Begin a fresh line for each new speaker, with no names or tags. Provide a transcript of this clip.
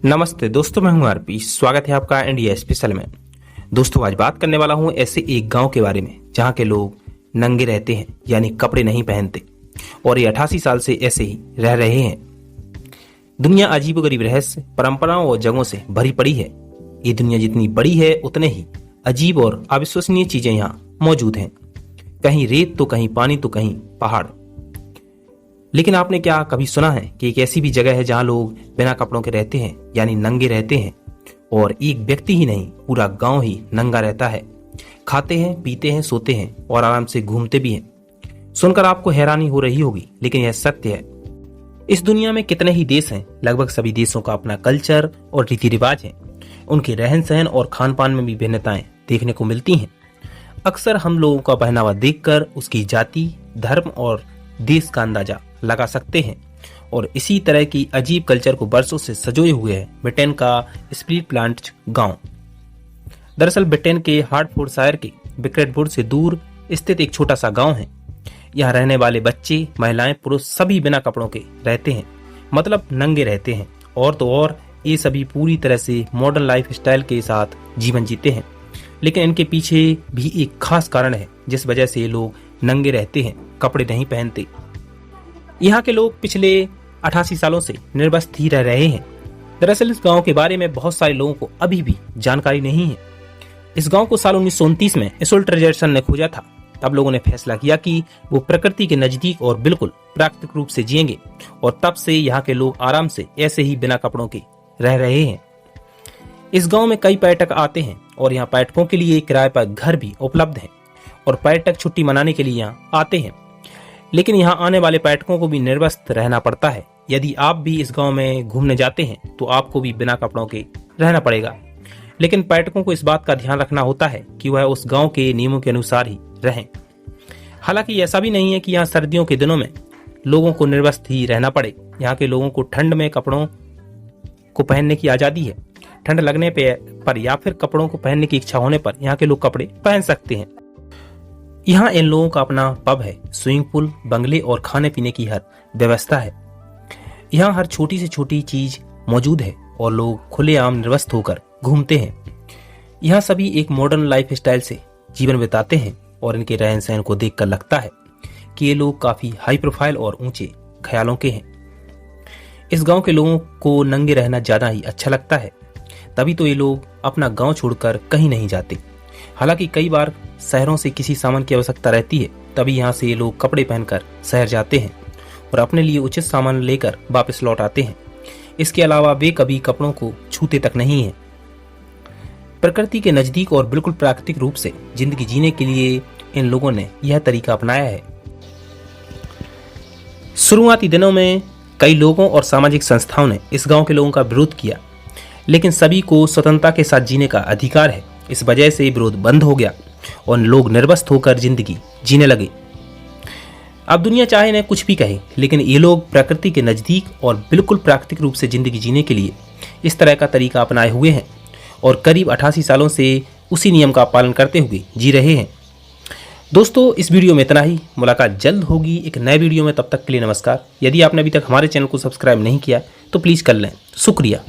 नमस्ते दोस्तों, मैं हूं आरपी। स्वागत है आपका इंडिया स्पेशल में। दोस्तों, आज बात करने वाला हूं ऐसे एक गांव के बारे में जहां के लोग नंगे रहते हैं, यानी कपड़े नहीं पहनते, और ये 88 साल से ऐसे ही रह रहे हैं। दुनिया अजीबोगरीब रहस्य, परंपराओं और जगहों से भरी पड़ी है। ये दुनिया जितनी बड़ी है उतने ही अजीब और अविश्वसनीय चीजें यहाँ मौजूद हैं। कहीं रेत तो कहीं पानी तो कहीं पहाड़। लेकिन आपने क्या कभी सुना है कि एक ऐसी भी जगह है जहां लोग बिना कपड़ों के रहते हैं, यानी नंगे रहते हैं, और एक व्यक्ति ही नहीं, पूरा गांव ही नंगा रहता है। खाते हैं, पीते हैं, सोते हैं और आराम से घूमते भी हैं। सुनकर आपको हैरानी हो रही होगी, लेकिन यह सत्य है। इस दुनिया में कितने ही देश हैं, लगभग सभी देशों का अपना कल्चर और रीति रिवाज है। उनके रहन सहन और खान पान में भी भिन्नताएं देखने को मिलती हैं। अक्सर हम लोगों का पहनावा देखकर उसकी जाति, धर्म और देश का अंदाजा लगा सकते हैं। और इसी तरह की अजीब कल्चर को बरसों से सजोए हुए है ब्रिटेन का स्प्लिट प्लांट गांव। दरअसल ब्रिटेन के हार्टफोर्डशायर के बिक्रेटवुड से दूर स्थित एक छोटा सा गांव है। यहाँ रहने वाले बच्चे, महिलाएं, पुरुष सभी बिना कपड़ों के रहते हैं, मतलब नंगे रहते हैं। और तो और ये सभी पूरी तरह से मॉडर्न लाइफ स्टाइल के साथ जीवन जीते हैं। लेकिन इनके पीछे भी एक खास कारण है जिस वजह से ये लोग नंगे रहते हैं, कपड़े नहीं पहनते। यहाँ के लोग पिछले 88 सालों से निर्वस्त्र ही रह रहे हैं। दरअसल इस गांव के बारे में बहुत सारे लोगों को अभी भी जानकारी नहीं है। इस गांव को साल 1929 में एसोल्ट रिचर्डसन ने खोजा था। तब लोगों ने फैसला किया कि वो प्रकृति के नजदीक और बिल्कुल प्राकृतिक रूप से जिएंगे, और तब से यहाँ के लोग आराम से ऐसे ही बिना कपड़ों के रह रहे हैं। इस गांव में कई पर्यटक आते हैं और यहाँ पर्यटकों के लिए किराए पर घर भी उपलब्ध है, और पर्यटक छुट्टी मनाने के लिए यहाँ आते हैं। लेकिन यहाँ आने वाले पर्यटकों को भी निर्वस्त्र रहना पड़ता है। यदि आप भी इस गांव में घूमने जाते हैं तो आपको भी बिना कपड़ों के रहना पड़ेगा। लेकिन पर्यटकों को इस बात का ध्यान रखना होता है कि वह उस गांव के नियमों के अनुसार ही रहें। हालांकि ऐसा भी नहीं है कि यहाँ सर्दियों के दिनों में लोगों को निर्वस्त्र ही रहना पड़े। यहाँ के लोगों को ठंड में कपड़ों को पहनने की आजादी है। ठंड लगने पर या फिर कपड़ों को पहनने की इच्छा होने पर यहाँ के लोग कपड़े पहन सकते हैं। यहाँ इन लोगों का अपना पब है, स्विमिंग पूल, बंगले और खाने पीने की हर व्यवस्था है। यहाँ हर छोटी से छोटी चीज मौजूद है और लोग खुलेआम निर्वस्त्र होकर घूमते हैं। यहाँ सभी एक मॉडर्न लाइफ स्टाइल से जीवन बिताते हैं, और इनके रहन सहन को देखकर लगता है कि ये लोग काफी हाई प्रोफाइल और ऊंचे ख्यालों के हैं। इस गांव के लोगों को नंगे रहना ज्यादा ही अच्छा लगता है, तभी तो ये लोग अपना गांव छोड़कर कहीं नहीं जाते। हालांकि कई बार शहरों से किसी सामान की आवश्यकता रहती है, तभी यहाँ से ये लोग कपड़े पहनकर शहर जाते हैं और अपने लिए उचित सामान लेकर वापस लौट आते हैं। इसके अलावा वे कभी कपड़ों को छूते तक नहीं हैं। प्रकृति के नजदीक और बिल्कुल प्राकृतिक रूप से जिंदगी जीने के लिए इन लोगों ने यह तरीका अपनाया है। शुरुआती दिनों में कई लोगों और सामाजिक संस्थाओं ने इस गांव के लोगों का विरोध किया, लेकिन सभी को स्वतंत्रता के साथ जीने का अधिकार है। इस वजह से विरोध बंद हो गया और लोग निर्वस्त्र होकर जिंदगी जीने लगे। अब दुनिया चाहे न कुछ भी कहे, लेकिन ये लोग प्रकृति के नजदीक और बिल्कुल प्राकृतिक रूप से जिंदगी जीने के लिए इस तरह का तरीका अपनाए हुए हैं, और करीब 88 सालों से उसी नियम का पालन करते हुए जी रहे हैं। दोस्तों, इस वीडियो में इतना ही। मुलाकात जल्द होगी एक नए वीडियो में। तब तक के लिए नमस्कार। यदि आपने अभी तक हमारे चैनल को सब्सक्राइब नहीं किया तो प्लीज़ कर लें। शुक्रिया।